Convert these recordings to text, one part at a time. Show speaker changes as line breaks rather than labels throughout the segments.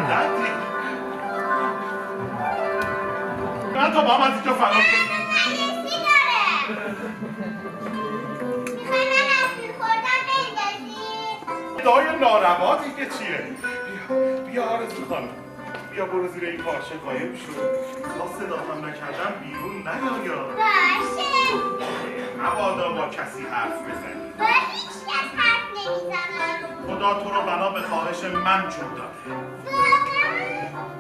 ملتی من تا با هم از اینجا فرار کنم
مجلسی داره میخوای من از میخوردم بندازی؟
ادعای ناروا دیگه چیه؟ بیا آرزو خانم بیا برو زیر این پارچه قایم شو تا صداتم نکردم بیرون نیا
باشه
مبادا با کسی حرف بزنی
با هیچ کس حرف نمیزنم
خدا تو رو بنا به خواهش من جور داده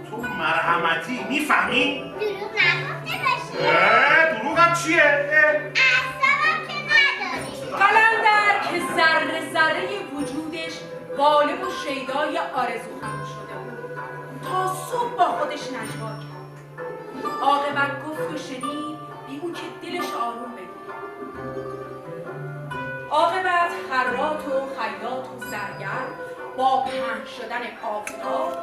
تو مرحمتی میفهمی؟
دروغ نگفته باشی
دروغم چیه؟
اعصابم که نداری
قلندر که ذره ذره وجودش غالب و شیدای آرزو خانم شده بود تا صبح با خودش نجوا کرد عاقبت گفت و شنید بی او که دلش آروم بگیره عاقبت خراط و خیاط و زرگر با پهن شدن آفتاب